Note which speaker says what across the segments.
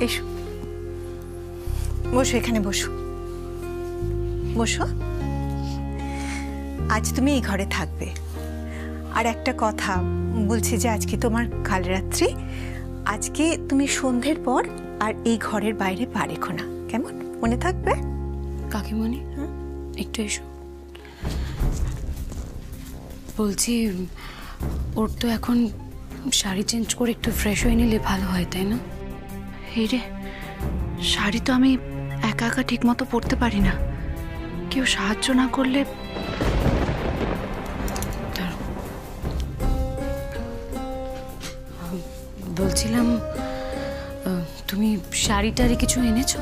Speaker 1: এসো, বসো, এখানে বসো, বসো। আজ তুমি এই ঘরে থাকবে। আর একটা কথা বলছি যে আজকে তোমার কাল রাত্রি, আজকে তুমি সন্ধ্যের পর আর এই ঘরের বাইরে পা রেখো না, কেমন? মনে থাকবে?
Speaker 2: কাকিমণি একটু এসো। বলছি ওর তো এখন শাড়ি চেঞ্জ করে একটু ফ্রেশ হয়ে নিলে ভালো হয়, তাই না?
Speaker 3: এই রে, শাড়ি তো আমি একা একা ঠিক মতো পরতে পারি না, কেউ সাহায্য না করলে।
Speaker 2: বলছিলাম তুমি শাড়ি টাড়ি কিছু এনেছো?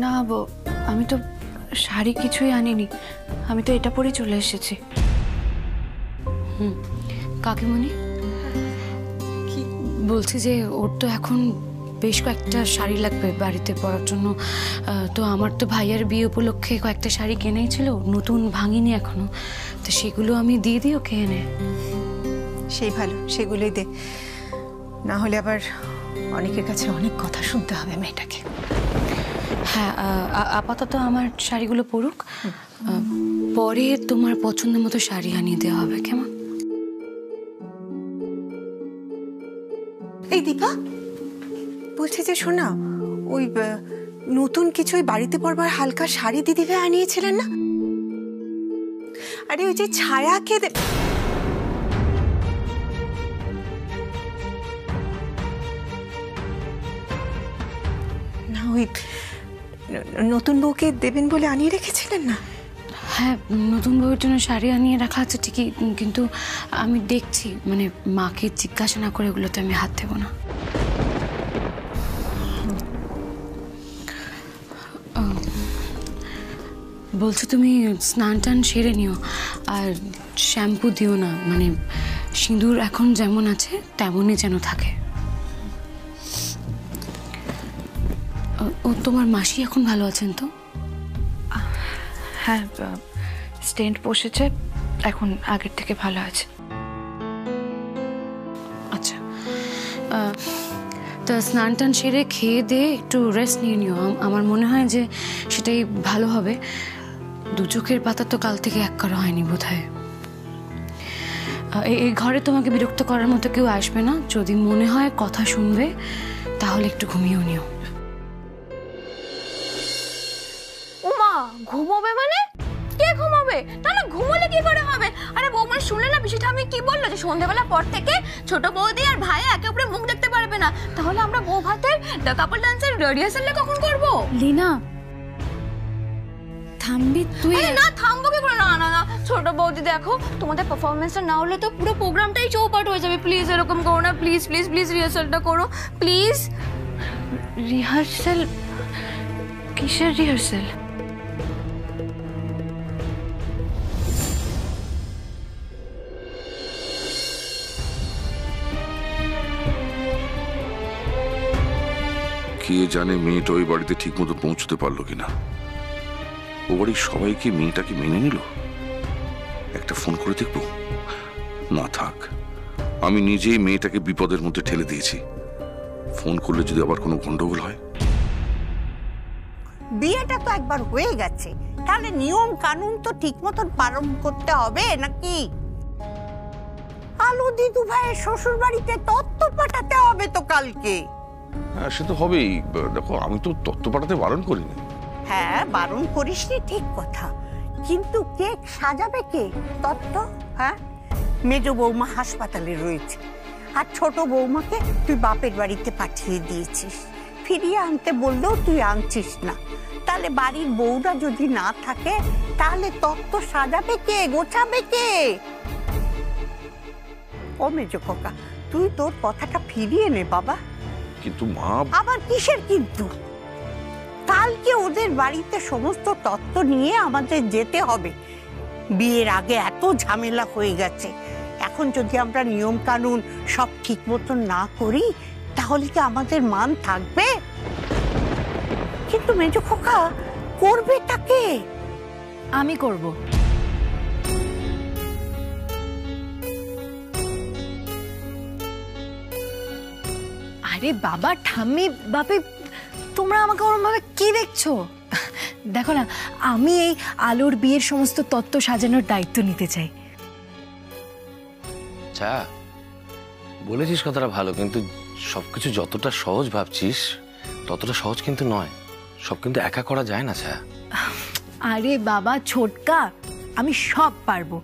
Speaker 3: না আমি তো শাড়ি কিছুই আনিনি, আমি তো এটা পরেই চলে এসেছি।
Speaker 2: কাকিমণি কি বলছি যে ওর তো এখন বেশ কয়েকটা শাড়ি লাগবে বাড়িতে পরার জন্য। তো আমার তো ভাইয়ের বিয়ে উপলক্ষে কয়েকটা শাড়ি কেনাই ছিল, নতুন ভাঙিনি এখনো, তো সেগুলো আমি দিয়ে দিই ওকে এনে।
Speaker 1: সেই ভালো, সেগুলোই দে, না হলে আবার অনেকের কাছে অনেক কথা শুনতে হবে মেয়েটাকে।
Speaker 2: হ্যাঁ, আপাতত আমার শাড়িগুলো পরুক, পরে তোমার পছন্দ মতো শাড়ি আনিয়ে দেওয়া হবে, কেমন?
Speaker 1: এই দীপা, বলছি যে শোনা, ওই নতুন কিছু ওই বাড়িতে পরবার হালকা শাড়ি দিদিভাই আনিয়েছিলেন না? আরে ওই যে ছায়াকে না, ওই নতুন বউকে দেবেন বলে আনিয়ে রেখেছিলেন না?
Speaker 2: হ্যাঁ, নতুন বউয়ের জন্য শাড়ি আনিয়ে রাখা আছে ঠিকই, কিন্তু আমি দেখছি, মানে মাকে জিজ্ঞাসা না করে এগুলোতে আমি হাত দেবো না। বলছো তুমি স্নান টান সেরে নিও, আর শ্যাম্পু দিও না, মানে সিঁদুর এখন যেমন আছে তেমনই যেন থাকে। ও তোমার মাসি এখন ভালো আছেন তো?
Speaker 3: হ্যাঁ, স্টেন্ট বসেছে, এখন আগের থেকে ভালো আছে।
Speaker 2: আচ্ছা, তা স্নান টান সেরে খেয়ে দিয়ে একটু রেস্ট নিয়ে নিও, আমার মনে হয় যে সেটাই ভালো হবে। দু চোখের পাতা তো কাল থেকে এক করা হয়নি বোধহয়। এই ঘরে তোমাকে বিরক্ত করার মতো কেউ আসবে না, যদি মনে হয় কথা শুনবে তাহলে একটু ঘুমিয়েও নিও।
Speaker 4: উমা, ঘুমোবে মানে? কে ঘুমাবে? না না, ঘুমোলে কি করে হবে? আরে বৌমা শুনলে না পিসি ঠাম্মি কি বললো, যে সন্ধ্যাবেলা পর থেকে ছোট বৌদি আর ভাই একে অপরের মুখ দেখতে পারবে না। তাহলে আমরা বউ ভাতের কাপল ডান্সের রিহার্সালটা কখন করবো?
Speaker 2: লীনা, থামবি তুই?
Speaker 4: না, থামবো কি করে? না না না, ছোট বৌদি দেখো, তোমাদের পারফরমেন্সটা না হলে তো পুরো প্রোগ্রামটাই চৌপাট হয়ে যাবে। প্লিজ এরকম করো না, প্লিজ প্লিজ প্লিজ, রিহার্সালটা করো প্লিজ।
Speaker 3: রিহার্সাল? কিসের রিহার্সাল?
Speaker 5: কে জানে মেয়েটা ওই বাড়িতে ঠিক মতো পৌঁছতে পারলো কিনা। ও বাড়ির সবাইকে মেয়েটাকে মেনে নিল। একটা ফোন করে দেখবো। না থাক, আমি নিজেই মেয়েটাকে বিপদের মধ্যে ঠেলে দিয়েছি। ফোন করলে যদি আবার কোনো গন্ডগোল হয়।
Speaker 6: বিয়েটা তো একবার হয়ে গেছে, তাহলে নিয়ম কানুন তো ঠিক মতন পালন করতে হবে নাকি? আলো দিদু ভাইয়ের শ্বশুর বাড়িতে তত্ত্ব পাঠাতে হবে তো কালকে।
Speaker 5: হ্যাঁ, সে তো হবেই। দেখো, আমি তো তত্ত্ব পাঠাতে বারণ করিনি।
Speaker 6: হ্যাঁ, বারণ করিসনি ঠিক কথা, কিন্তু কেক সাজাবে কে? তত্ত্ব? হ্যাঁ, মেজ বৌমা হাসপাতালে রয়েছে, আর ছোট বৌমাকে তুই বাপের বাড়িতে পাঠিয়ে দিয়েছিস। ফিরিয়ে আনতে বললেও তুই আনছিস না। তাহলে বাড়ির বউরা যদি না থাকে, তাহলে তত্ত্ব সাজাবে কে, গোছাবে কে? ও মেজ খোকা, তুই তোর কথাটা ফিরিয়ে নে বাবা।
Speaker 5: কিন্তু মা।
Speaker 6: আবার কিসের কিন্তু? কালকে ওদের বাড়িতে সমস্ত তত্ত্ব নিয়ে আমাদের যেতে হবে। বিয়ের আগে এত ঝামেলা হয়ে গেছে, এখন যদি আমরা নিয়ম কানুন সব ঠিক মতন না করি, তাহলে কি আমাদের মান থাকবে? কিন্তু মেজ খোকা, করবে তাকে?
Speaker 3: আমি করব।
Speaker 7: আরে বাবা ঠাম্মি বাপি, তোমরা আমাকে ওরম ভাবে কি দেখছো? দেখো না, আমি এই আলোর বিয়ের সমস্ত তত্ত্ব সাজানোর দায়িত্ব নিতে চাই।
Speaker 8: আচ্ছা, বলেছিস কথাটা ভালো, কিন্তু সবকিছু যতটা সহজ ভাবছিস ততটা সহজ কিন্তু নয়। সব কিন্তু একা করা যায় না ছায়া।
Speaker 7: আরে বাবা ছোটকা, আমি সব পারবো।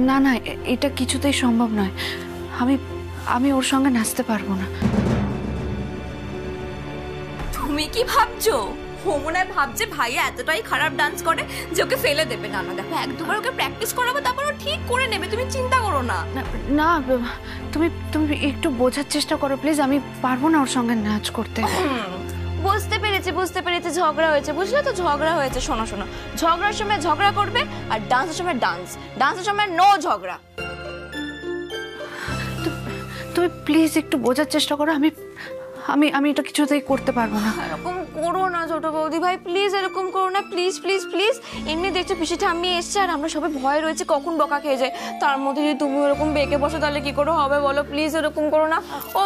Speaker 3: না না, এটা কিছুতেই সম্ভব নয়। আমি ওর সঙ্গে নাচতে পারবো না।
Speaker 4: তুমি কি ভাবছো? ও মনে হয় ভাবছে ভাইয়া এতটাই খারাপ ডান্স করে যে ওকে ফেলে দেবে। না না, দেখো এক দুবার ওকে প্র্যাকটিস করাবো, তারপর ও ঠিক করে নেবে, তুমি চিন্তা করো না।
Speaker 3: না, তুমি একটু বোঝার চেষ্টা করো প্লিজ। আমি পারবো না ওর সঙ্গে নাচ করতে।
Speaker 4: বুঝতে পেরেছি ঝগড়া হয়েছে, বুঝলে তো ঝগড়া হয়েছে। শোনো শোনো, ঝগড়ার সময় ঝগড়া করবে আর ডান্সের সময় ডান্সের সময় নো ঝগড়া।
Speaker 3: তুমি প্লিজ একটু বোঝার চেষ্টা করো। আমি এটা কিছুতেই করতে পারবো না।
Speaker 4: এরকম করো না ছোট বৌদি ভাই, প্লিজ এরকম করো না, প্লিজ প্লিজ প্লিজ। এমনি দেখছো পিসি ঠাম্মি এসছে আর আমরা সবাই ভয় রয়েছে কখন বকা খেয়ে যায়, তার মধ্যে যদি তুমি এরকম বেঁকে বসো তাহলে কি করে হবে বলো? প্লিজ এরকম করো না। ও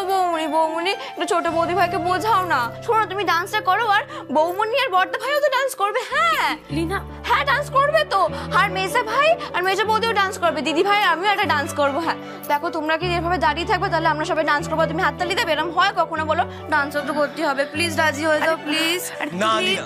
Speaker 4: বৌমনি একটু ছোট বৌদি ভাইকে বোঝাও না। শোনো, তুমি ডান্সটা করো আর বৌমনি আর বড়দা ভাইও তো ডান্স করবে। হ্যাঁ
Speaker 2: লীনা,
Speaker 4: হ্যাঁ ডান্স করবে তো। আর মেজা ভাই আর মেজা বৌদিও ডান্স করবে, দিদি ভাই আমিও একটা ডান্স করবো। হ্যাঁ দেখো, তোমরা কি এভাবে দাঁড়িয়ে থাকবে তাহলে আমরা সবাই ডান্স করবো, তুমি হাততালি দেবে? এরকম হয় কখনো বলো? ডান্স তো করতে হবে, প্লিজ রাজি হয়ে যাও প্লিজ।
Speaker 9: না লীনা,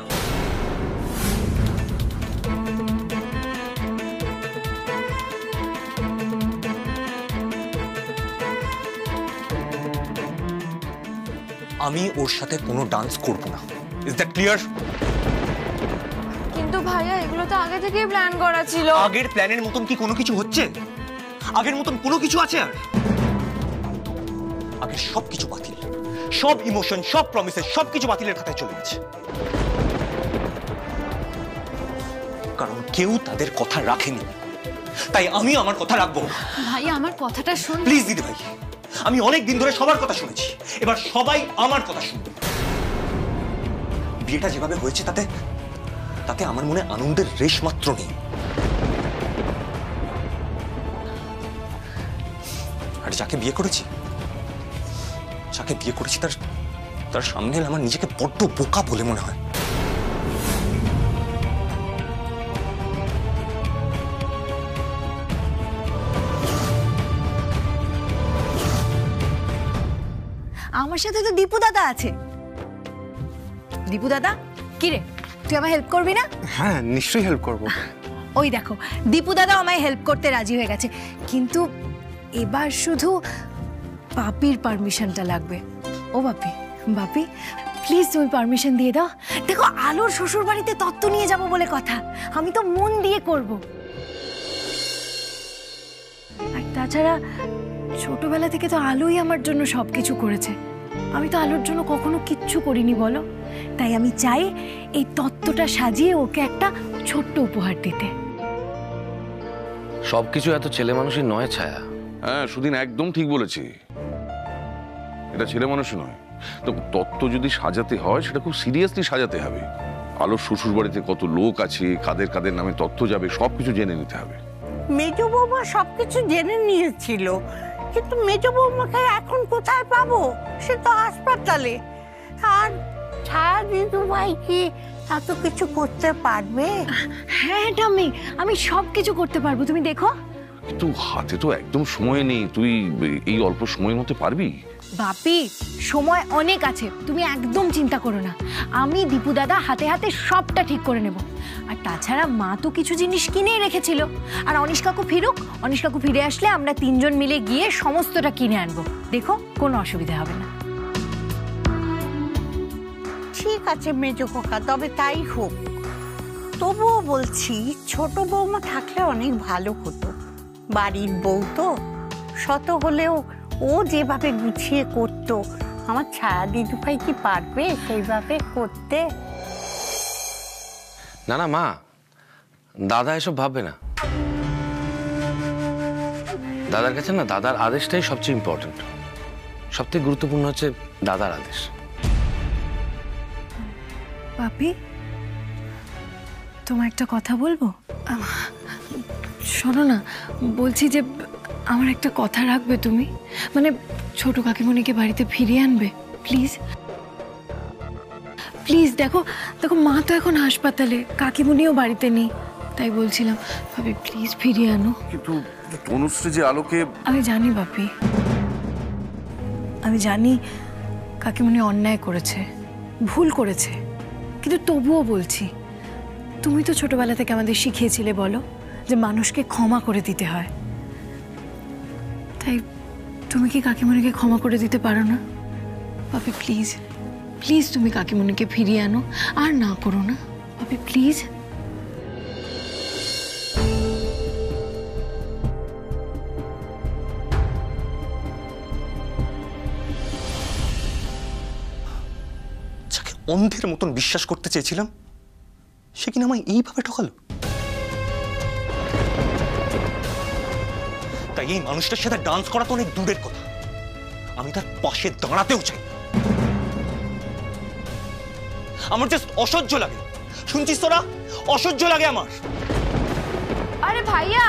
Speaker 9: আমি ওর সাথে কোনো ডান্স করব না। Is that clear?
Speaker 4: কিন্তু ভাইয়া এগুলো তো আগে থেকেই প্ল্যান করা ছিল।
Speaker 9: আগের প্ল্যানের মতন কি কোনো কিছু হচ্ছে? আগের মতন কোনো কিছু আছে আর? আগের সব কিছু বাতিল, সব ইমোশন, সব প্রমিসেস, সবকিছু বাতিলের খাতায় চলে গেছে। কারণ কেউ তাদের কথা রাখেনি, তাই আমি আমার কথা রাখবো।
Speaker 2: ভাই আমার কথাটা শোন
Speaker 9: প্লিজ দিদি ভাই, আমি অনেক দিন ধরে সবার কথা শুনেছি, এবার সবাই আমার কথা শুনবে। বিয়েটা যেভাবে হয়েছে তাতে আমার মনে আনন্দের রেশ মাত্র নেই। আর যাকে বিয়ে করেছি তার সামনে আমার নিজেকে বড্ড বোকা বলে মনে হয়।
Speaker 7: আমার সাথে তো দীপু দাদা আছে। দীপু দাদা, কি রে, তুই আমায় হেল্প করবি না?
Speaker 10: হ্যাঁ নিশ্চয়ই হেল্প করব।
Speaker 7: ওই দেখো, দীপু দাদা আমায় হেল্প করতে রাজি হয়ে গেছে, কিন্তু এবার শুধু বাপির পারমিশনটা লাগবে। ও বাপি প্লিজ তুমি পারমিশন দিয়ে দাও। দেখো, আলোর শ্বশুর বাড়িতে তত্ত্ব নিয়ে যাব বলে কথা, আমি তো মন দিয়ে করব। আর তাছাড়া ছোটবেলা থেকে তো আলোই আমার জন্য সবকিছু করেছে, আমি তো আলোর জন্য কখনো কিচ্ছু করিনি বলো। তাই আমি চাই এই তত্ত্বটা সাজিয়ে ওকে একটা ছোট্ট উপহার দিতে।
Speaker 8: সবকিছু এত ছেলে মানুষই নয় ছায়া।
Speaker 5: হ্যাঁ সুদিন একদম ঠিক বলেছি, এটা ছেলে মানুষই নয়। তো তত্ত্ব যদি সাজাতে হয় সেটা খুব সিরিয়াসলি সাজাতে হবে। আলোর শ্বশুর বাড়িতে কত লোক আছে, কাদের কাদের নামে তথ্য যাবে, সবকিছু জেনে নিতে হবে।
Speaker 6: মেজ বৌমা সবকিছু জেনে নিয়েছিল, কিন্তু মেজ বৌমাকে এখন কোথায় পাবো? সে তো হাসপাতালে। আর ছায়া দিদু ভাই কি এত কিছু করতে পারবে?
Speaker 7: হ্যাঁ ঠাম্মি, আমি সব কিছু করতে পারবো, তুমি দেখো।
Speaker 5: কিন্তু হাতে তো একদম সময় নেই, তুই এই অল্প সময়ের মধ্যে পারবি?
Speaker 7: বাপি, সময় অনেক আছে, তুমি একদম চিন্তা করো না। আমি দীপু দাদা হাতে হাতে সবটা ঠিক করে নেব। আর তাছাড়া মা তো কিছু জিনিস কিনেই রেখেছিল। আর অনিশ কাকু ফিরুক, অনিশ কাকু ফিরে আসলে আমরা তিনজন মিলে গিয়ে সমস্তটা কিনে আনবো। দেখো, কোনো অসুবিধা হবে না।
Speaker 6: ঠিক আছে মেজ কাকা, তবে তাই হোক। তবুও বলছি, ছোট বৌমা থাকলে অনেক ভালো হতো। বাড়ির বউ তো, শত হলেও ও যেভাবে গুছিয়ে করতো, আমার ছায়া দিদু ভাই কি পারবে সেইভাবে করতে?
Speaker 8: না না মা, দাদা এসব ভাববে না। দাদার কাছে না দাদার আদেশটাই সবচেয়ে ইম্পর্টেন্ট। সবথেকে গুরুত্বপূর্ণ হচ্ছে দাদার আদেশ।
Speaker 7: বাপি, তোমার একটা কথা বলবো? শোনো না, বলছি যে আমার একটা কথা রাখবে তুমি? মানে ছোট কাকিমণিকে বাড়িতে ফিরিয়ে আনবে প্লিজ। প্লিজ দেখো দেখো, মা তো এখন হাসপাতালে, কাকিমণিও বাড়িতে নেই, তাই বলছিলাম ভাবি প্লিজ ফিরিয়ে আনো।
Speaker 5: কিন্তু তনুশ্রী যে আলোকে...
Speaker 7: আমি জানি বাপি, আমি জানি কাকিমণি অন্যায় করেছে, ভুল করেছে, কিন্তু তবুও বলছি, তুমি তো ছোটবেলা থেকে আমাদের শিখিয়েছিলে বলো যে মানুষকে ক্ষমা করে দিতে হয়, তাই তুমি কি কাকিমণিকে ক্ষমা করে দিতে পারো না? বাপি প্লিজ প্লিজ তুমি কাকিমণিকে ফিরিয়ে আনো, আর না করো না বাপি প্লিজ।
Speaker 9: যাকে অন্ধের মতন বিশ্বাস করতে চেয়েছিলাম সে কিনা আমায় এইভাবে ঠকালো। তাই এই মানুষটার সাথে ডান্স করা তো অনেক দূরের কথা, আমি তার পাশে দাঁড়াতেও চাই। আমার জাস্ট অসহ্য লাগে, শুনছিস তোরা? অসহ্য লাগে আমার।
Speaker 4: আরে ভাইয়া,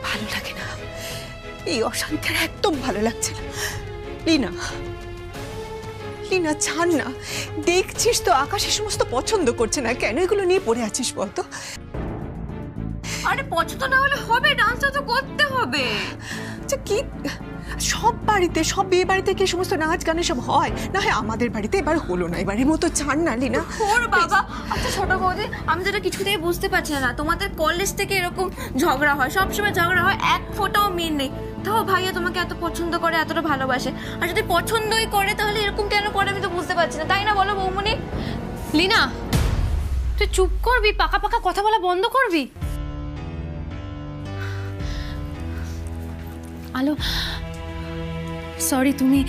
Speaker 1: ভালো লাগে না, এই অশান্তি আর একদম ভালো লাগছে না। লীনা, লীনা ছাড় না, দেখছিস তো আকাশের সমস্ত পছন্দ করছে না, কেন এগুলো নিয়ে পড়ে আছিস বলতো?
Speaker 4: আরে পছন্দ না হলে হবে, ডান্সটা তো করতে হবে।
Speaker 1: আচ্ছা কি সব বাড়িতে, সব বিয়ে বাড়িতে কি সমস্ত নাচ গানে সব হয়? না হয় আমাদের বাড়িতে এবার হলো না, এবারের মতো ছাড় না লীনা।
Speaker 4: ওর বাবা, আচ্ছা ছোট বৌদি, আমি যেটা কিছুতেই বুঝতে পারছি না, তোমাদের কলেজ থেকে এরকম ঝগড়া হয়, সবসময় ঝগড়া হয়, এক ফোঁটাও মিল নেই। তাও ভাইয়া তোমাকে এত পছন্দ করে, এতটা ভালোবাসে, আর যদি পছন্দই করে তাহলে এরকম কেন করে আমি তো বুঝতে পারছি না, তাই না বলো বৌমনি?
Speaker 2: লীনা, তুই চুপ করবি? পাকা পাকা কথা বলা বন্ধ করবি? আলো সরি, তুমি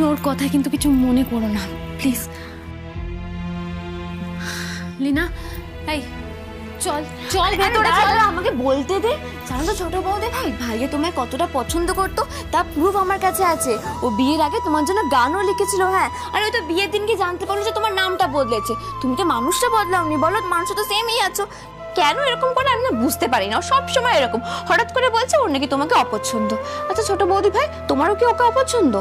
Speaker 2: ওর কথা কিন্তু কিছু মনে করো না প্লিজ। লীনা, এই চল চল ভেতরে চল।
Speaker 4: আমাকে বলতে দে, জানো তো ছোট বৌদি, ভাইয়া তোমায় কতটা পছন্দ করতো তার প্রুফ আমার কাছে আছে। ও বিয়ের আগে তোমার জন্য গানও লিখেছিল। হ্যাঁ, আর ওই তো বিয়ের দিনকে জানতে পারলো যে তোমার নামটা বদলেছে। তুমি তো মানুষটা বদলাওনি, বলো মানুষটা তো সেমই আছো, কেন এরকম করে আমি না বুঝতে পারি না। সব সময় এরকম হঠাৎ করে বলছে ওর নাকি তোমাকে অপছন্দ। আচ্ছা ছোট বৌদি ভাই, তোমারও কি ওকে অপছন্দ?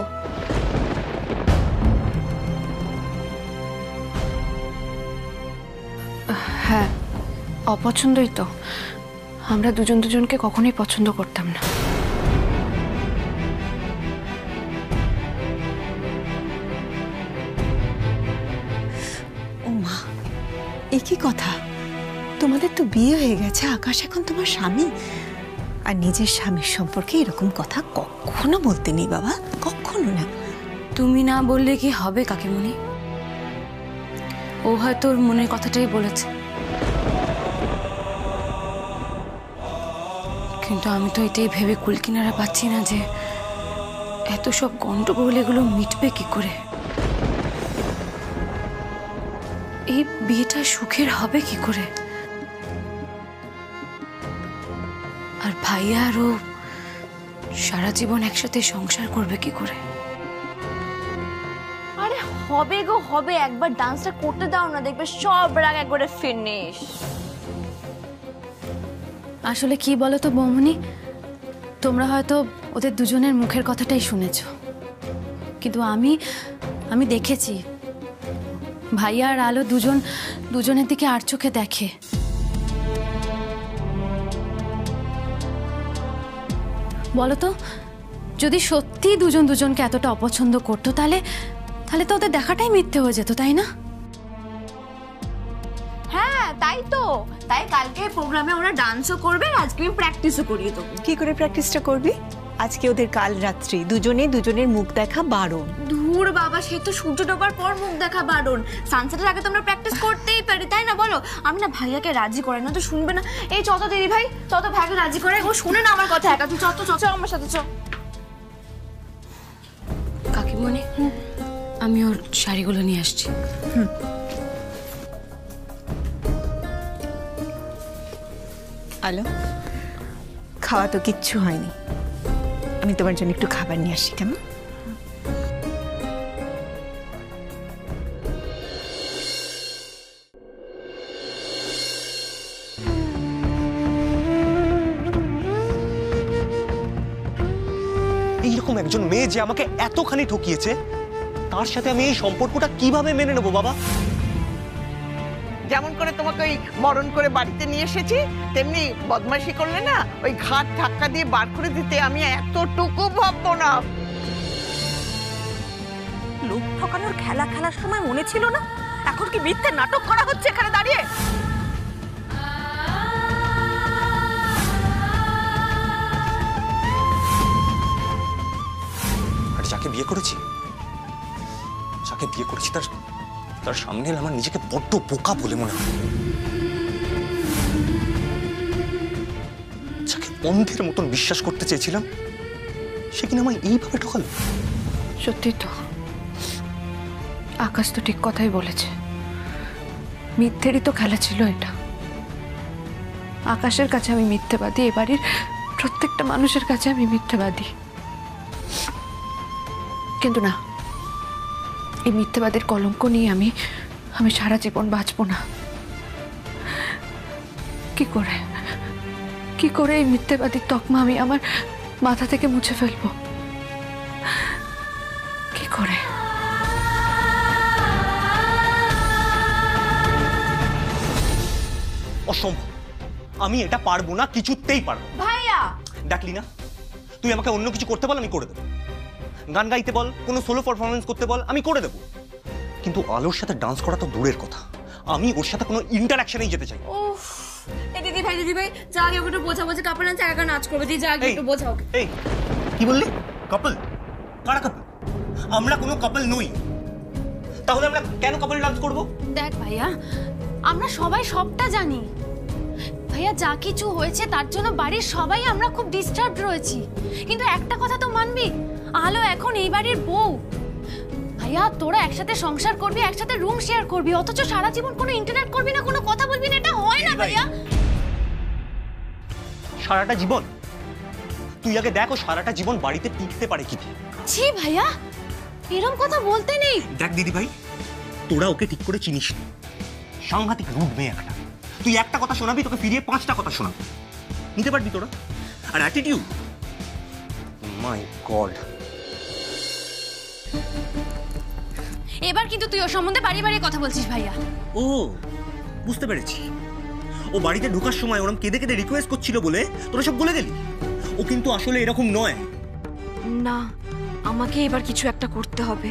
Speaker 7: হ্যাঁ অপছন্দই তো, আমরা দুজন দুজনকে কখনোই পছন্দ করতাম না।
Speaker 1: ও মা, এ কি কথা? তোমাদের তো বিয়ে হয়ে গেছে, আকাশ এখন তোমার স্বামী, আর নিজের স্বামীর সম্পর্কে এরকম কথা কখনো বলতে নেই বাবা, কখনো না।
Speaker 2: তুমি না বললে কি হবে কাকিমণি? ও হয়তো ওর মনের কথাটাই বলেছে, কিন্তু আমি তো এটাই ভেবে কুলকিনারা পাচ্ছি না যে এত সব গন্ডগোল এগুলো মিটবে কি করে, এই বিয়েটা সুখের হবে কি করে, আর ভাইয়া আর ও সারা জীবন একসাথে সংসার করবে কি করে?
Speaker 4: আরে হবে গো হবে, একবার ডান্সটা করতে দাও না, দেখবে সব রাগ একবারে ফিনিশ।
Speaker 2: আসলে কি বলো তো বৌমনি, তোমরা হয়তো ওদের দুজনের মুখের কথাটাই শুনেছ, কিন্তু আমি দেখেছি ভাইয়া আর আলো দুজনের দিকে আর চোখে দেখে। বলো তো, যদি সত্যি দুজন দুজনকে এতটা অপছন্দ করতো তাহলে তো ওদের দেখাটাই মিথ্যে হয়ে যেত, তাই না?
Speaker 4: হ্যাঁ তাই তো, তাই কালকে প্রোগ্রামে ওরা ডান্সও করবে, আজকে আমি প্র্যাকটিসও করিয়ে দেবো।
Speaker 1: কি করে প্র্যাকটিসটা করবি? আজকে ওদের কাল রাত্রি দুজনের মুখ দেখা বারণ।
Speaker 4: ধুর বাবা, সে তো সূর্য ডোবার পর মুখ দেখা বারণ, সানসেটের আগে তো আমরা প্র্যাকটিস করতেই পারি, তাই না বলো? আমি না ভাইয়াকে রাজি করাই না, তো শুনবে না। এই চত দিদি ভাই, চত ভাইকে রাজি করাই, ও শুনে না আমার কথা একা, তুই চত চ আমার সাথে চ।
Speaker 2: কাকিমণি, আমি ওর শাড়িগুলো নিয়ে আসছি।
Speaker 1: আলো, খাওয়া তো কিচ্ছু হয়নি, আমি তোমার জন্য একটু খাবার নিয়ে আসি, কেমন?
Speaker 9: এরকম একজন মেয়ে যে আমাকে এতখানি ঠকিয়েছে, তার সাথে আমি এই সম্পর্কটা কিভাবে মেনে নেবো বাবা?
Speaker 10: যেমন করে তোমাকে ওই বরণ করে বাড়িতে নিয়ে এসেছি, তেমনি বদমাইশি করলে না ওই ঘাট ধাক্কা দিয়ে বার করে দিতে আমি এতটুকু ভাববো না।
Speaker 6: লোক ঠকানোর খেলা খেলার সময় মনে ছিল না? এখন কি মিথ্যে নাটক করা হচ্ছে এখানে দাঁড়িয়ে?
Speaker 9: আর যাকে বিয়ে করেছি তার সামনে এলে আমার নিজেকে বড্ড বোকা বলে মনে হয়। যাকে অন্ধের মতন বিশ্বাস করতে চেয়েছিলাম, সে কিনা আমায় এইভাবে ঠকালো।
Speaker 2: সত্যি তো, আকাশ তো ঠিক কথাই বলেছে। মিথ্যেরই তো খেলা ছিল এটা। আকাশের কাছে আমি মিথ্যেবাদী, এ বাড়ির প্রত্যেকটা মানুষের কাছে আমি মিথ্যেবাদী। কিন্তু না, এই মিথ্যেবাদের কলঙ্ক নিয়ে আমি সারা জীবন বাঁচব না। কি করে এই মিথ্যেবাদীর তকমা আমি আমার মাথা থেকে মুছে ফেলবো? কি করে?
Speaker 9: অসম্ভব, আমি এটা পারবো না, কিছুতেই পারবো।
Speaker 4: ভাইয়া
Speaker 9: দেখলি না, তুই আমাকে অন্য কিছু করতে বল, আমি করে দেবো। গান গাইতে বল, কোনো সোলো পারফরমেন্স করতে বল, আমি করে দেবো। কিন্তু আলোর সাথে ডান্স করা তো দূরের কথা, আমি ওর সাথে কোনো ইন্টারঅ্যাকশনেই যেতে চাই।
Speaker 4: উফ, এই দিদি ভাই যা আগে একটু বোঝাবো যে কাপড় আনছে একা নাচ করবে, দিদি যা আগে একটু বোঝাও।
Speaker 9: এই কি বললি? কাপল? কারা কাপল? আমরা কোনো কাপল নই। তাহলে আমরা কেন কাপল ডান্স করব?
Speaker 4: দেখ ভাইয়া, আমরা সবাই সবটা জানি। ভাইয়া, যা কিছু হয়েছে তার জন্য বাড়ির সবাই আমরা খুব ডিস্টার্বড রয়েছি। কিন্তু একটা কথা তো মানবি, আলো এখন এই বাড়ির বউ। ভাইয়া, তোরা একসাথে সংসার করবি, একসাথে রুম শেয়ার করবি, অথচ সারা জীবন কোনো ইন্টারনেট করবি না, কোনো কথা বলবি না, এটা হয় না ভাইয়া।
Speaker 9: সারাটা জীবন? তুই আগে দেখো সারাটা জীবন বাড়িতে টিকতে পারে কি?
Speaker 4: ছি ভাইয়া, এরকম কথা বলতে নেই।
Speaker 9: দেখ দিদি ভাই, তোরা ওকে ঠিক করে চিনিস না, সাংঘাতিক রুড মেয়ে একটা। তুই একটা কথা শোনাবি, তোকে ফিরিয়ে 5টা কথা শোনাবি। নিতে পারবি তোরা? আর অ্যাটিটিউড, মাই গড।
Speaker 4: এবার কিন্তু তুই ওর সম্বন্ধে বাড়ি বাড়ি কথা বলছিস ভাইয়া।
Speaker 9: ও বুঝতে পেরেছি, ও বাড়িতে ঢোকার সময় ওরম কেঁদে কেঁদে রিকোয়েস্ট করছিল বলে তোরা সব বলে গেলি। ও কিন্তু আসলে এরকম নয়।
Speaker 4: না, আমাকে এবার কিছু একটা করতে হবে।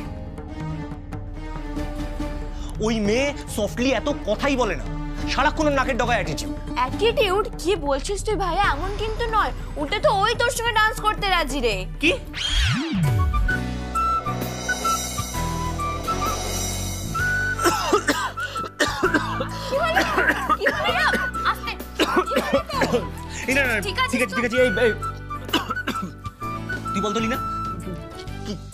Speaker 9: ওই মেয়ে সফটলি এত কথাই বলে না, সারাক্ষণ নাকের ডগায় অ্যাটিটিউড।
Speaker 4: অ্যাটিটিউড? কি বলছিস তুই ভাইয়া? এমন কিন্তু নয়, ওটা তো ওই তোর সঙ্গে ডান্স করতে রাজি রে।
Speaker 9: কি? ঠিক আছে, তুই বলতলি না?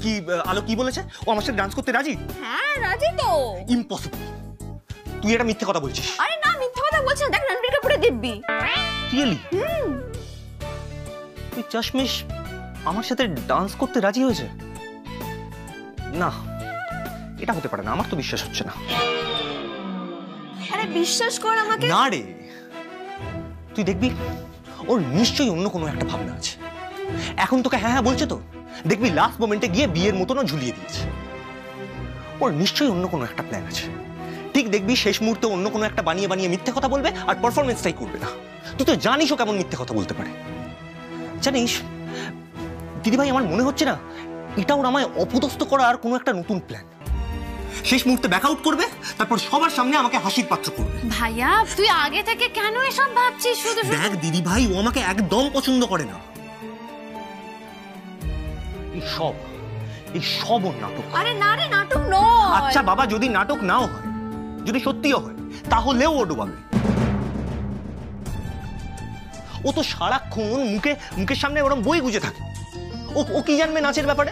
Speaker 9: কি আলো কি বলেছে? ও আমার সাথে ডান্স করতে রাজি?
Speaker 4: হ্যাঁ রাজি তো।
Speaker 9: ইম্পসিবল, তুই এটা মিথ্যে কথা বলছিস।
Speaker 4: আরে না, মিথ্যে কথা বলছিস না, দেখ রণবীর কাপুরের দিব্যি।
Speaker 9: রিয়েলি? তুই চাশমিশ আমার সাথে ডান্স করতে রাজি হয়েছে? না, এটা হতে পারে না, আমার তো বিশ্বাস হচ্ছে না।
Speaker 4: আরে বিশ্বাস কর আমাকে।
Speaker 9: না রে, তুই দেখবি ওর নিশ্চয়ই অন্য কোনো একটা ভাবনা আছে। এখন তোকে হ্যাঁ হ্যাঁ বলছে তো, দেখবি লাস্ট মোমেন্টে গিয়ে বিয়ের মতনও ঝুলিয়ে দিয়েছে। ওর নিশ্চয়ই অন্য কোনো একটা প্ল্যান আছে। ঠিক দেখবি শেষ মুহূর্তে অন্য কোনো একটা বানিয়ে বানিয়ে মিথ্যে কথা বলবে আর পারফরমেন্সটাই করবে না। তুই তো জানিস ও কেমন মিথ্যে কথা বলতে পারে। জানিস দিদিভাই, আমার মনে হচ্ছে না এটা ওর আমায় অপদস্থ করার কোনো একটা নতুন প্ল্যান। শেষ মুহূর্তে ব্যাক আউট করবে, তারপর সবার সামনে আমাকে হাসির পাত্র করবে।
Speaker 4: ভাইয়া, তুই আগে থেকে কেন এসব ভাবছিস? শুধু
Speaker 9: দেখ দিদি ভাই, ও আমাকে একদম পছন্দ করে না। এই সব ওর নাটক।
Speaker 4: আরে না রে, নাটক নয়।
Speaker 9: আচ্ছা বাবা, যদি নাটক নাও হয়, যদি সত্যিও হয়, তাহলেও ও ডোবাবে। ও তো সারাক্ষণ মুখের সামনে ওরম বই গুজে থাকে। ও কি জানবে নাচের ব্যাপারে?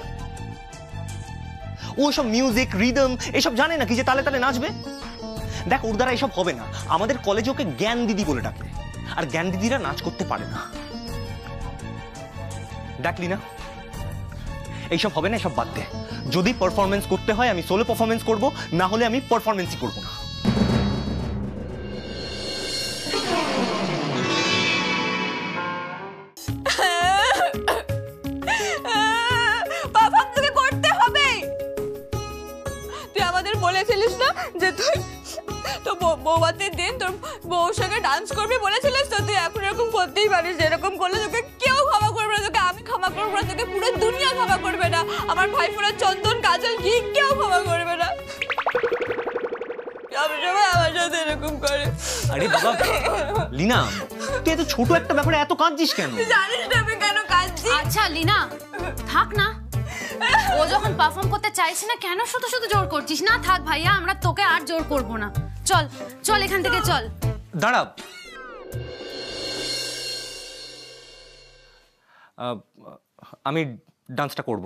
Speaker 9: ও সব মিউজিক, রিদম এসব জানে নাকি যে তালে তালে নাচবে? দেখ, ওর দ্বারা এসব হবে না। আমাদের কলেজে ওকে জ্ঞান দিদি বলে ডাকে, আর জ্ঞান দিদিরা নাচ করতে পারে না। দেখলি না, এইসব হবে না, এসব বাদ দে। যদি পারফরমেন্স করতে হয় আমি সোলো পারফরমেন্স করব, না হলে আমি পারফরমেন্সই করব না।
Speaker 4: বৌভাতের দিন তোর বউর সঙ্গে ডান্স করবি বলেছিলিস তো, তুই এখন এরকম করতেই পারিস। এরকম করলে তোকে কেউ ক্ষমা করবে না, তোকে আমি ক্ষমা করবো না, তোকে পুরো দুনিয়া ক্ষমা করবে না, আমার ভাইফোঁরা চন্দন কাজল কি কেউ ক্ষমা করবে না। সবাই আমার সাথে এরকম করে।
Speaker 9: আরে বাবা লীনা, তুই এত ছোট একটা ব্যাপারে এত কাঁদছিস কেন?
Speaker 4: জানিস না আমি কেন কাঁদছি?
Speaker 2: আচ্ছা লীনা থাক না, ও যখন পারফর্ম করতে চাইছে না কেন শুধু শুধু জোর করছিস? না থাক ভাইয়া, আমরা তোকে আর জোর করব না। চল চল এখান থেকে চল।
Speaker 9: দাঁড়া, আমি ডান্সটা করব।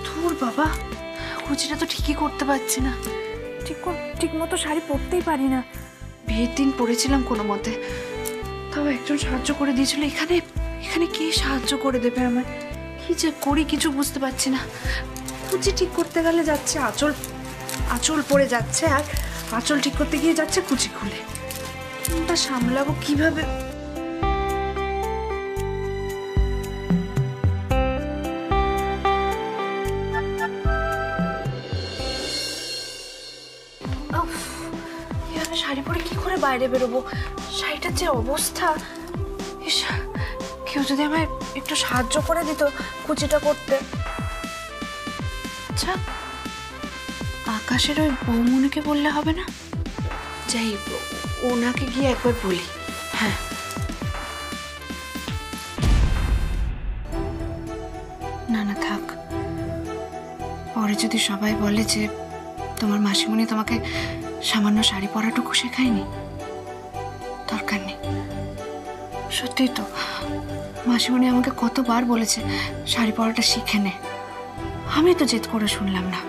Speaker 3: তোর বাবা কুচিটা তো ঠিকই করতে পারছি না, ঠিক মতো শাড়ি পরতেই পারি না। বিয়ের দিন পরেছিলাম কোনো মতে, তাও একজন সাহায্য করে দিয়েছিল। এখানে কে সাহায্য করে দেবে আমার? কি যে করি কিছু বুঝতে পারছি না। কুচি ঠিক করতে গেলে যাচ্ছে আঁচল পড়ে যাচ্ছে, আর আঁচল ঠিক করতে গিয়ে যাচ্ছে কুচি খুলে। কোনটা সামলাবো কিভাবে? এভাবে শাড়ি পরে কি করে বাইরে বেরোবো? শাড়িটার যে অবস্থা, কেউ যদি আমায় একটু সাহায্য করে দিত কুচিটা করতে। আচ্ছা, আকাশের ওই বৌমনিকে বললে হবে না? যাই, ওনাকে গিয়ে একবার বলি। হ্যাঁ, না থাক, পরে যদি সবাই বলে যে তোমার মাসিমণি তোমাকে সামান্য শাড়ি পরাটুকু শেখায়নি, দরকার নেই। সত্যিই তো মাসিমণি আমাকে কতবার বলেছে শাড়ি পরাটা শিখে নে, আমি তো জেদ করে শুনলাম না।